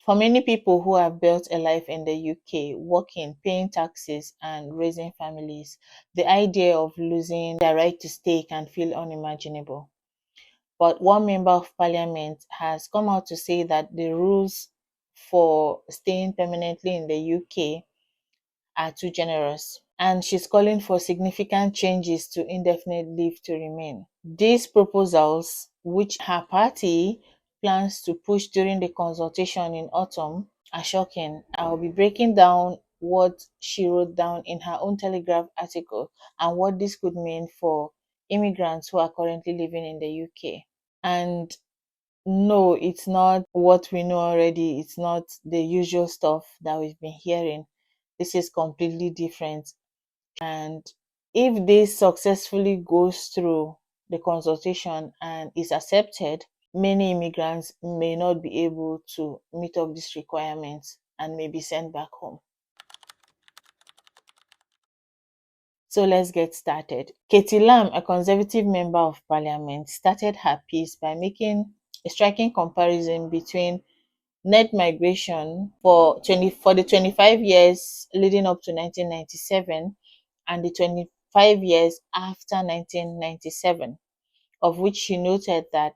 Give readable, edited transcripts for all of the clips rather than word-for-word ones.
For many people who have built a life in the UK, working, paying taxes, and raising families, the idea of losing their right to stay can feel unimaginable. But one member of parliament has come out to say that the rules for staying permanently in the UK are too generous, and she's calling for significant changes to indefinite leave to remain. These proposals, which her party plans to push during the consultation in autumn, are shocking. I'll be breaking down what she wrote down in her own Telegraph article and what this could mean for immigrants who are currently living in the UK. And no, it's not what we know already. It's not the usual stuff that we've been hearing. This is completely different. And if this successfully goes through the consultation and is accepted, many immigrants may not be able to meet up these requirements and may be sent back home. So let's get started. Katie Lam, a Conservative member of Parliament, started her piece by making a striking comparison between net migration for the 25 years leading up to 1997 and the 25 years after 1997, of which she noted that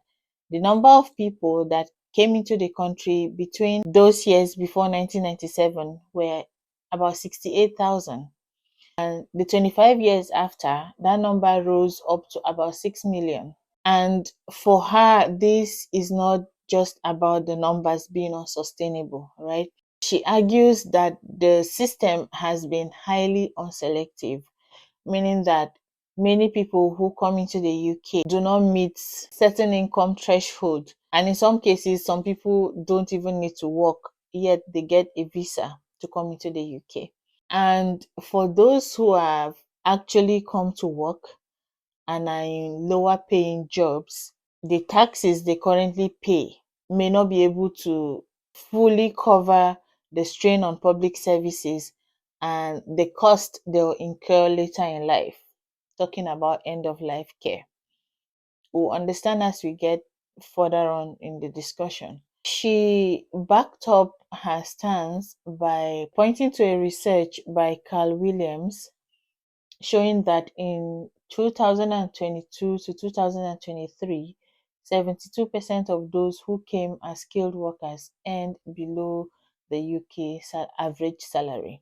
the number of people that came into the country between those years before 1997 were about 68,000. And the 25 years after, that number rose up to about 6 million. And for her, this is not just about the numbers being unsustainable, right? She argues that the system has been highly unselective, meaning that many people who come into the UK do not meet certain income threshold. And in some cases, some people don't even need to work, yet they get a visa to come into the UK. And for those who have actually come to work and are in lower paying jobs, the taxes they currently pay may not be able to fully cover the strain on public services and the cost they'll incur later in life. Talking about end of life care. We'll understand as we get further on in the discussion. She backed up her stance by pointing to a research by Carl Williams showing that in 2022 to 2023, 72% of those who came as skilled workers earned below the UK average salary,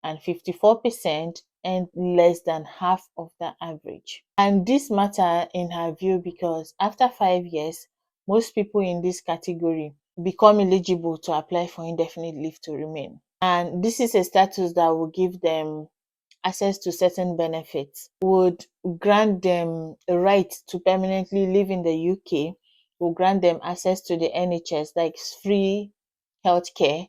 and 54% earned less than half of the average. And this matter in her view because after 5 years, most people in this category become eligible to apply for indefinite leave to remain. And this is a status that will give them access to certain benefits, would grant them a right to permanently live in the UK, will grant them access to the NHS, like free healthcare,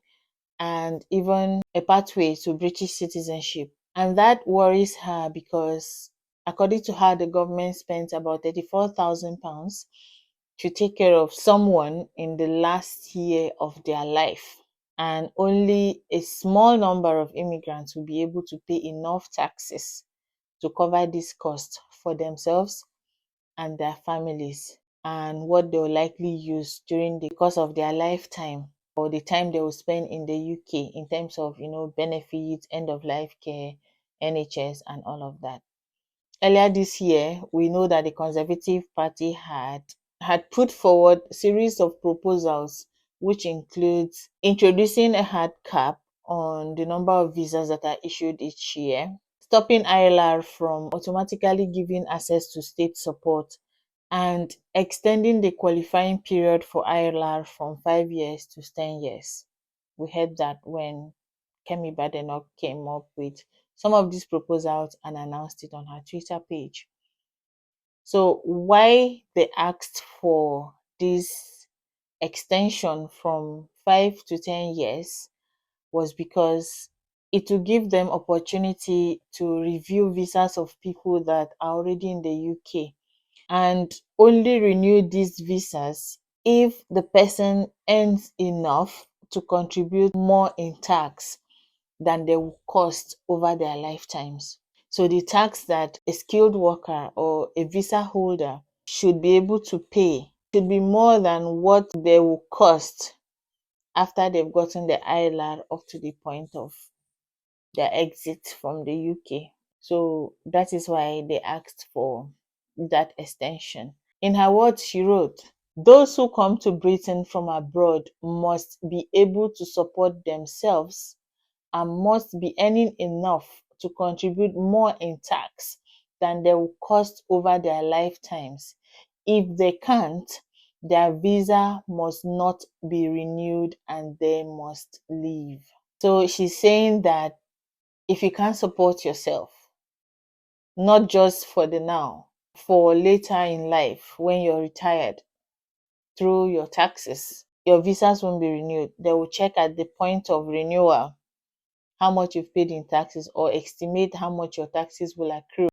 and even a pathway to British citizenship. And that worries her because, according to her, the government spent about £34,000 to take care of someone in the last year of their life. And only a small number of immigrants will be able to pay enough taxes to cover this cost for themselves and their families, and what they will likely use during the course of their lifetime or the time they will spend in the UK in terms of benefits, end of life care, NHS, and all of that. Earlier this year, we know that the Conservative Party had put forward a series of proposals, which includes introducing a hard cap on the number of visas that are issued each year, stopping ILR from automatically giving access to state support, and extending the qualifying period for ILR from 5 years to 10 years. We heard that when Kemi Badenoch came up with some of these proposals and announced it on her Twitter page. So why they asked for this extension from 5 to 10 years was because it will give them opportunity to review visas of people that are already in the UK and only renew these visas if the person earns enough to contribute more in tax than they will cost over their lifetimes. So the tax that a skilled worker or a visa holder should be able to pay should be more than what they will cost after they've gotten the ILR up to the point of their exit from the UK. So that is why they asked for that extension. In her words, she wrote, "Those who come to Britain from abroad must be able to support themselves and must be earning enough to contribute more in tax than they will cost over their lifetimes. If they can't, their visa must not be renewed and they must leave." So she's saying that if you can't support yourself, not just for the now, for later in life when you're retired, through your taxes, your visas won't be renewed. They will check at the point of renewal how much you've paid in taxes or estimate how much your taxes will accrue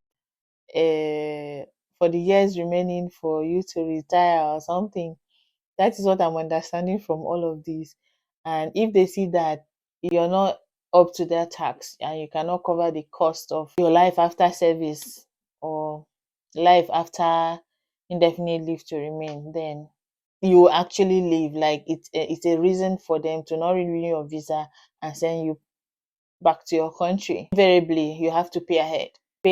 for the years remaining for you to retire or something. That is what I'm understanding from all of this. And if they see that you're not up to their tax and you cannot cover the cost of your life after service or life after indefinite leave to remain, then you actually leave. Like it's a reason for them to not renew your visa and send you back to your country. Invariably, you have to pay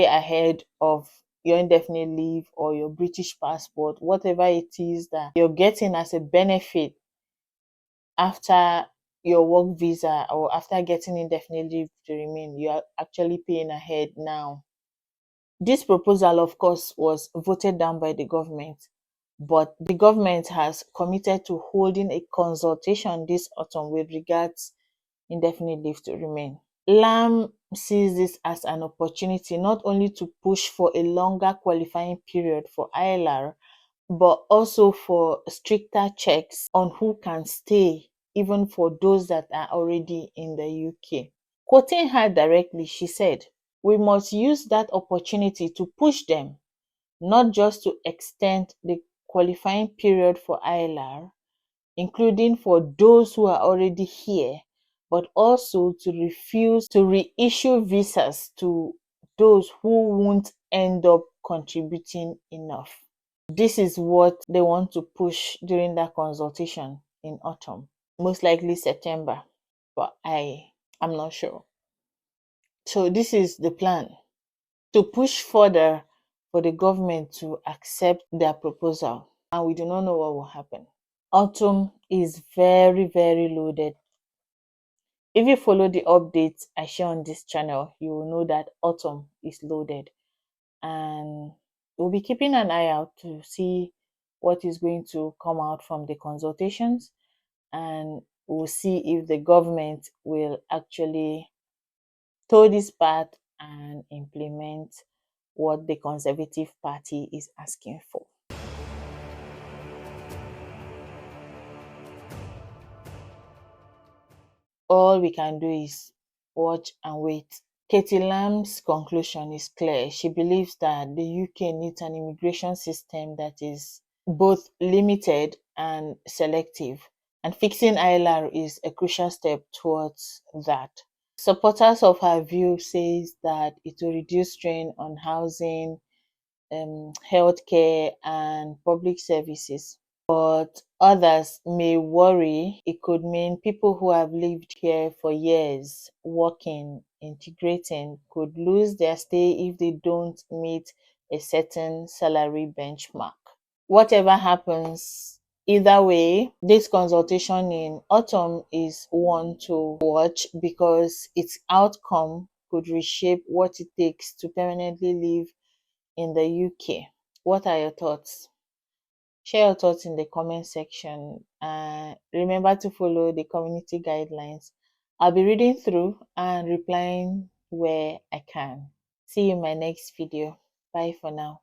ahead of your indefinite leave or your British passport, whatever it is that you're getting as a benefit after your work visa or after getting indefinite leave to remain. You are actually paying ahead now. This proposal, of course, was voted down by the government, but the government has committed to holding a consultation this autumn with regards indefinite leave to remain. Lam sees this as an opportunity not only to push for a longer qualifying period for ILR, but also for stricter checks on who can stay, even for those that are already in the UK. Quoting her directly, she said, "We must use that opportunity to push them, not just to extend the qualifying period for ILR, including for those who are already here, but also to refuse to reissue visas to those who won't end up contributing enough." This is what they want to push during that consultation in autumn, most likely September, but I'm not sure. So this is the plan, to push further for the government to accept their proposal, and we do not know what will happen. Autumn is very, very loaded. If you follow the updates I share on this channel, you will know that autumn is loaded, and we'll be keeping an eye out to see what is going to come out from the consultations, and we'll see if the government will actually toe this path and implement what the Conservative Party is asking for. All we can do is watch and wait. Katie Lamb's conclusion is clear. She believes that the UK needs an immigration system that is both limited and selective, and fixing ILR is a crucial step towards that. Supporters of her view says that it will reduce strain on housing, healthcare, and public services. But others may worry it could mean people who have lived here for years, working, integrating, could lose their stay if they don't meet a certain salary benchmark. Whatever happens, either way, this consultation in autumn is one to watch because its outcome could reshape what it takes to permanently live in the UK. What are your thoughts? Share your thoughts in the comment section. Remember to follow the community guidelines. I'll be reading through and replying where I can. See you in my next video. Bye for now.